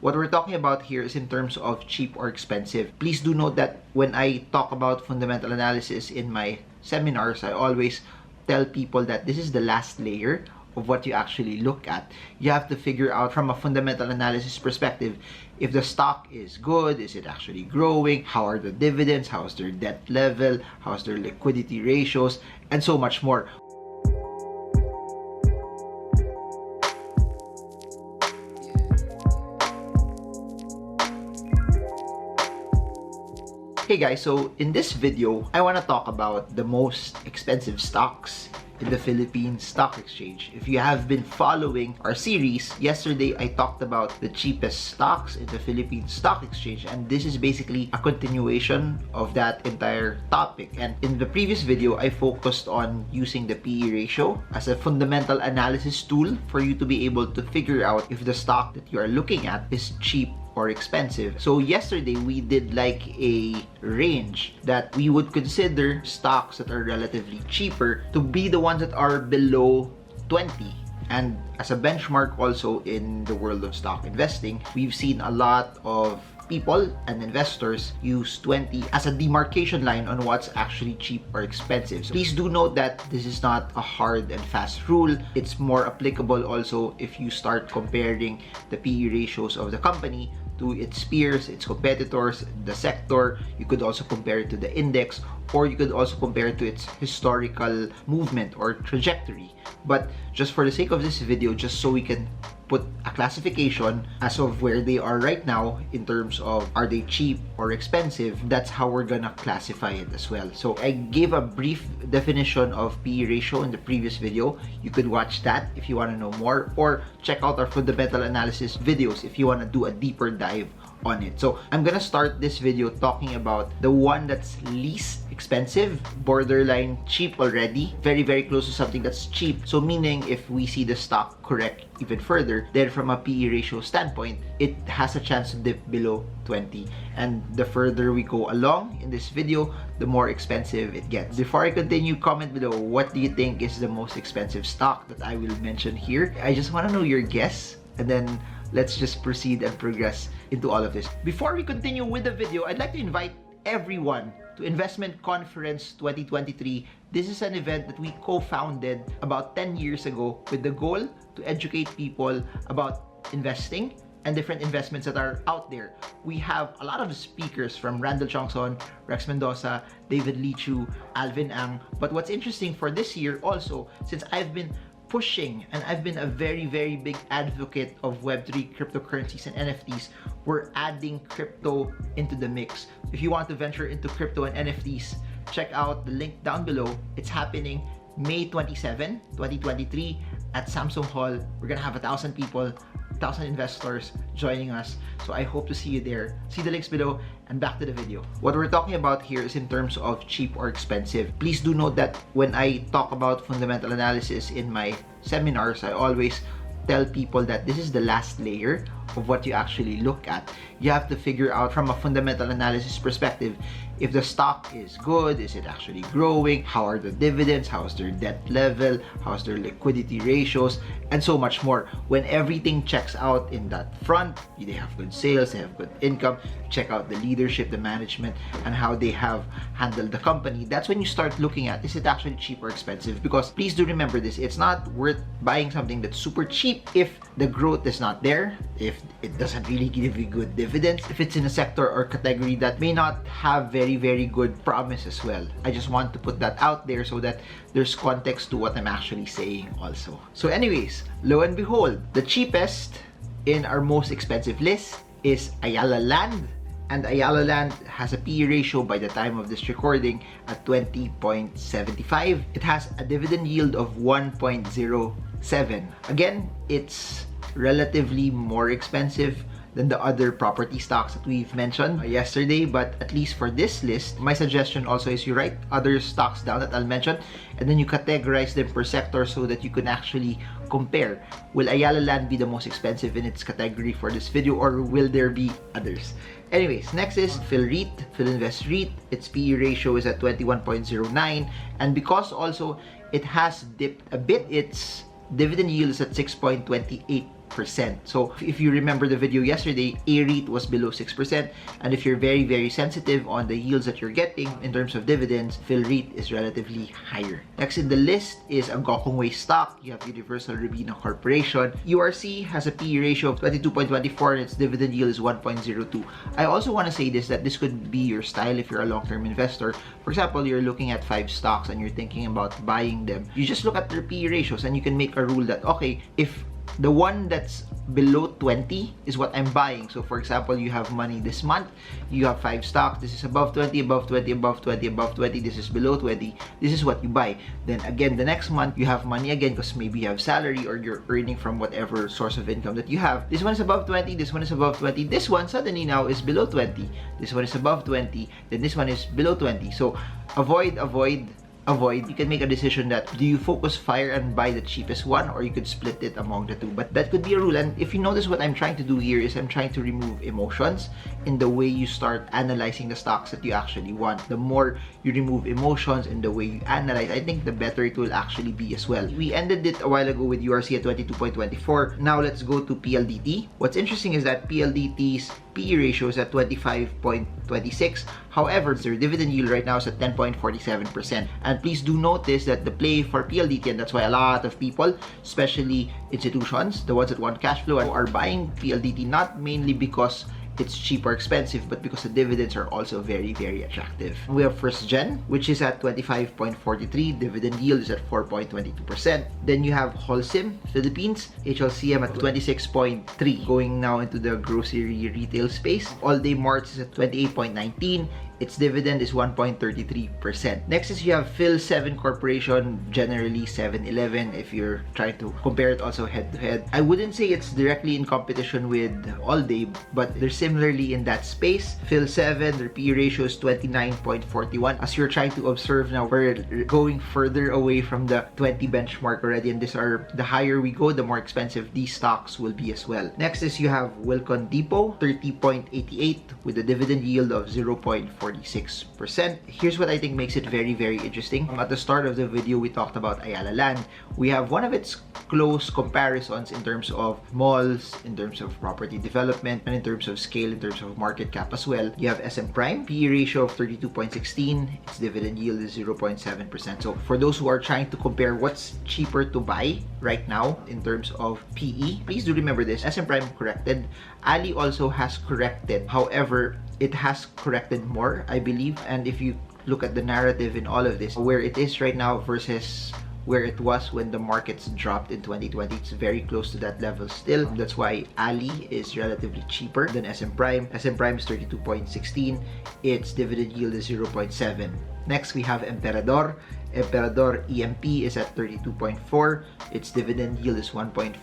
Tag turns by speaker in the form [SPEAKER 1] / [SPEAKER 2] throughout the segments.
[SPEAKER 1] What we're talking about here is in terms of cheap or expensive. Please do note that when I talk about fundamental analysis in my seminars, I always tell people that this is the last layer of what you actually look at. You have to figure out from a fundamental analysis perspective if the stock is good, is it actually growing, how are the dividends, how's their debt level, how's their liquidity ratios, and so much more. Hey guys, so in this video, I want to talk about the most expensive stocks in the Philippine Stock Exchange. If you have been following our series, yesterday I talked about the cheapest stocks in the Philippine Stock Exchange, and this is basically a continuation of that entire topic. And in the previous video, I focused on using the PE ratio as a fundamental analysis tool for you to be able to figure out if the stock that you are looking at is cheap or expensive. So yesterday we did like a range that we would consider stocks that are relatively cheaper to be the ones that are below 20. And as a benchmark also in the world of stock investing, we've seen a lot of people and investors use 20 as a demarcation line on what's actually cheap or expensive. So please do note that this is not a hard and fast rule. It's more applicable also if you start comparing the PE ratios of the company to its peers, its competitors, the sector. You could also compare it to the index, or you could also compare it to its historical movement or trajectory. But just for the sake of this video, just so we can put a classification as of where they are right now in terms of are they cheap or expensive, that's how we're gonna classify it as well. So I gave a brief definition of PE ratio in the previous video. You could watch that if you want to know more, or check out our fundamental analysis videos if you want to do a deeper dive on it. So I'm gonna start this video talking about the one that's least expensive, borderline cheap already, very close to something that's cheap. So meaning if we see the stock correct even further, then from a PE ratio standpoint, it has a chance to dip below 20. And the further we go along in this video, the more expensive it gets. Before I continue, comment below what do you think is the most expensive stock that I will mention here. I just want to know your guess, and then let's just proceed and progress into all of this. Before we continue with the video, I'd like to invite everyone to Investment Conference 2023. This is an event that we co-founded about 10 years ago with the goal to educate people about investing and different investments that are out there. We have a lot of speakers from Randall Chongson, Rex Mendoza, David Lichu, Alvin Ang. But what's interesting for this year also, since I've been pushing and I've been a very big advocate of Web3 cryptocurrencies and NFTs, we're adding crypto into the mix. If you want to venture into crypto and NFTs, check out the link down below. It's happening May 27, 2023 at Samsung Hall. We're gonna have 1,000 people, 1,000 investors joining us. So I hope to see you there. See the links below, and back to the video. What we're talking about here is in terms of cheap or expensive. Please do note that when I talk about fundamental analysis in my seminars, I always tell people that this is the last layer of what you actually look at. You have to figure out from a fundamental analysis perspective if the stock is good, is it actually growing, how are the dividends, how's their debt level, how's their liquidity ratios, and so much more. When everything checks out in that front, they have good sales, they have good income, check out the leadership, the management, and how they have handled the company, that's when you start looking at, is it actually cheap or expensive? Because please do remember this, it's not worth buying something that's super cheap if the growth is not there, if it doesn't really give you good dividends, if it's in a sector or category that may not have very good promise as well. I just want to put that out there so that there's context to what I'm actually saying also. So anyways, lo and behold, the cheapest in our most expensive list is Ayala Land. And Ayala Land has a PE ratio by the time of this recording at 20.75. It has a dividend yield of 1.07. Again, it's relatively more expensive than the other property stocks that we've mentioned yesterday, but at least for this list, my suggestion also is you write other stocks down that I'll mention, and then you categorize them per sector so that you can actually compare. Will Ayala Land be the most expensive in its category for this video, or will there be others? Anyways, next is PhilREIT, PhilInvest REIT. Its PE ratio is at 21.09, and because also it has dipped a bit, its dividend yield is at 6.28%. So if you remember the video yesterday, a REIT was below 6%. And if you're very, very sensitive on the yields that you're getting in terms of dividends, Phil REIT is relatively higher. Next in the list is a Gokongwei stock. You have Universal Robina Corporation. URC has a PE ratio of 22.24 and its dividend yield is 1.02. I also want to say that this could be your style if you're a long-term investor. For example, you're looking at 5 stocks and you're thinking about buying them. You just look at their PE ratios and you can make a rule that, okay, if the one that's below 20 is what I'm buying. So for example, you have money this month, you have 5 stocks, this is above 20, above 20, above 20, above 20, this is below 20, this is what you buy. Then again, the next month, you have money again because maybe you have salary or you're earning from whatever source of income that you have. This one is above 20, this one is above 20, this one suddenly now is below 20, this one is above 20, then this one is below 20. So avoid. You can make a decision that do you focus fire and buy the cheapest one, or you could split it among the two. But that could be a rule. And if you notice, what I'm trying to do here is I'm trying to remove emotions in the way you start analyzing the stocks that you actually want. The more you remove emotions in the way you analyze, I think the better it will actually be as well. We ended it a while ago with URC at 22.24. Now let's go to PLDT. What's interesting is that PLDT's PE ratio is at 25.26. However, their dividend yield right now is at 10.47%. And please do notice that the play for PLDT, and that's why a lot of people, especially institutions, the ones that want cash flow, are buying PLDT not mainly because it's cheap or expensive, but because the dividends are also very, very attractive. We have First Gen, which is at 25.43. Dividend yield is at 4.22%. Then you have Holcim Philippines, HLCM at 26.3. Going now into the grocery retail space. All Day Marts is at 28.19. Its dividend is 1.33%. Next is you have Phil7 Corporation, generally 7-Eleven, if you're trying to compare it also head-to-head. I wouldn't say it's directly in competition with All Day, but they're similarly in that space. Phil7, their PE ratio is 29.41. As you're trying to observe now, we're going further away from the 20 benchmark already, and the higher we go, the more expensive these stocks will be as well. Next is you have Wilcon Depot, 30.88 with a dividend yield of 0.46%. Here's what I think makes it very, very interesting. At the start of the video, we talked about Ayala Land. We have one of its close comparisons in terms of malls, in terms of property development, and in terms of scale, in terms of market cap as well. You have SM Prime, PE ratio of 32.16. Its dividend yield is 0.7%. So for those who are trying to compare what's cheaper to buy right now in terms of PE, please do remember this. SM Prime corrected. Ali also has corrected. However, it has corrected more, I believe. And if you look at the narrative in all of this, where it is right now versus where it was when the markets dropped in 2020, it's very close to that level still. That's why Ali is relatively cheaper than SM Prime. SM Prime is 32.16. Its dividend yield is 0.7. Next, we have Emperador. Emperador EMP is at 32.4. Its dividend yield is 1.4%.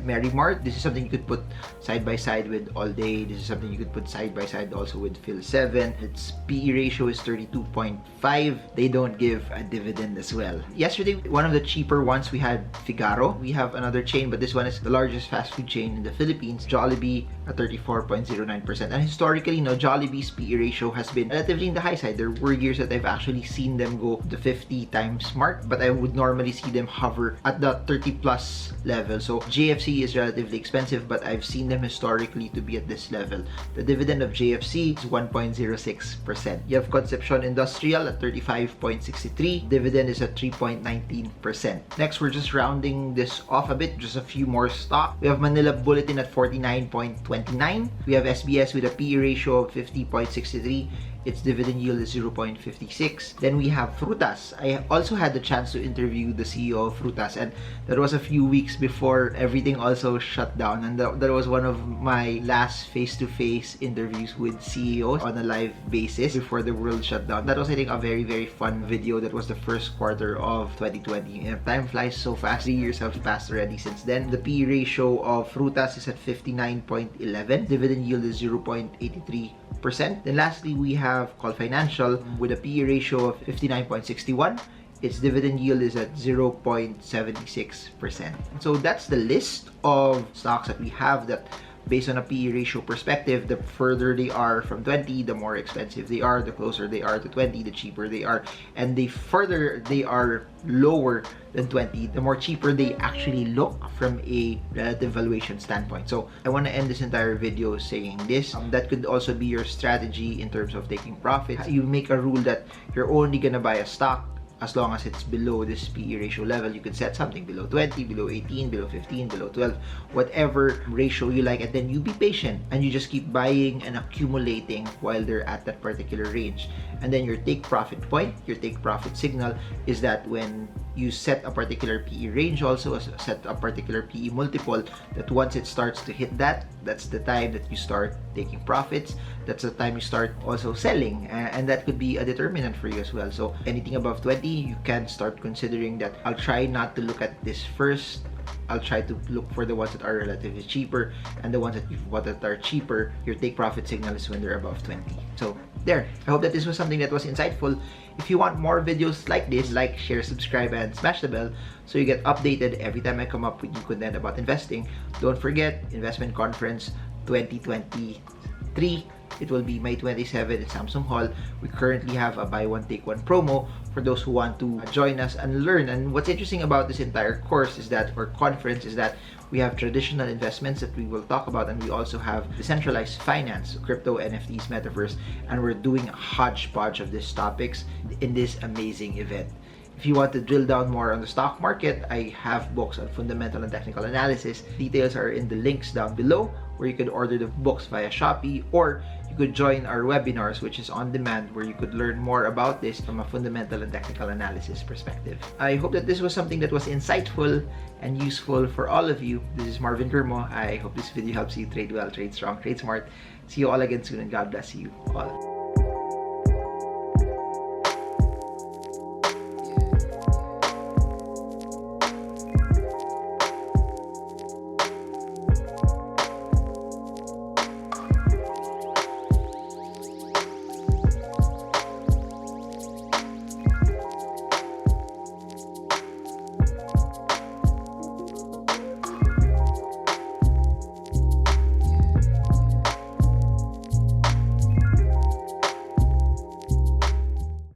[SPEAKER 1] Merrimart, this is something you could put side by side with All Day. This is something you could put side by side also with Phil7. Its PE ratio is 32.5. They don't give a dividend as well. Yesterday, one of the cheaper ones, we had Figaro. We have another chain, but this one is the largest fast food chain in the Philippines, Jollibee, at 34.09%. And historically, Jollibee's PE ratio has been relatively in the high side. There were years that I've actually seen them go to 50 times mark, but I would normally see them hover at the 30 plus level. So JFC is relatively expensive, but I've seen them historically to be at this level. The dividend of JFC is 1.06%. You have Concepcion Industrial at 35.63. Dividend is at 3.19%. Next, we're just rounding this off a bit, just a few more stock. We have Manila Bulletin at 49.29. We have SBS with a PE ratio of 50.63. Its dividend yield is 0.56. Then we have Frutas. I also had the chance to interview the CEO of Frutas, and that was a few weeks before everything also shut down, and that was one of my last face-to-face interviews with CEOs on a live basis before the world shut down. That was, I think, a very, very fun video. That was the first quarter of 2020. And time flies so fast. 3 years have passed already since then. The PE ratio of Frutas is at 59.11. Dividend yield is 0.83%. Then lastly, we have Call Financial with a PE ratio of 59.61. Its dividend yield is at 0.76%. So that's the list of stocks that we have that based on a PE ratio perspective, the further they are from 20, the more expensive they are. The closer they are to 20, the cheaper they are. And the further they are lower than 20, the more cheaper they actually look from a relative valuation standpoint. So I want to end this entire video saying this. That could also be your strategy in terms of taking profits. You make a rule that you're only gonna buy a stock as long as it's below this PE ratio level. You could set something below 20, below 18, below 15, below 12, whatever ratio you like, and then you be patient and you just keep buying and accumulating while they're at that particular range. And then your take profit point, your take profit signal is that when you set a particular PE range, also set a particular PE multiple, that once it starts to hit that, that's the time that you start taking profits. That's the time you start also selling, and that could be a determinant for you as well. So anything above 20, you can start considering that. I'll try not to look at this first. I'll try to look for the ones that are relatively cheaper, and the ones that you've bought that are cheaper, your take profit signal is when they're above 20. So there, I hope that this was something that was insightful. If you want more videos like this, like, share, subscribe, and smash the bell so you get updated every time I come up with new content about investing. Don't forget, Investment Conference 2023. It will be May 27 at Samsung Hall. We currently have a buy one take one promo for those who want to join us and learn. And what's interesting about this entire course is that, or conference, is that we have traditional investments that we will talk about, and we also have decentralized finance, crypto, NFTs, metaverse, and we're doing a hodgepodge of these topics in this amazing event. If you want to drill down more on the stock market, I have books on fundamental and technical analysis. Details are in the links down below, where you could order the books via Shopee, or you could join our webinars, which is on demand, where you could learn more about this from a fundamental and technical analysis perspective. I hope that this was something that was insightful and useful for all of you. This is Marvingermo. I hope this video helps you trade well, trade strong, trade smart. See you all again soon, and God bless you all.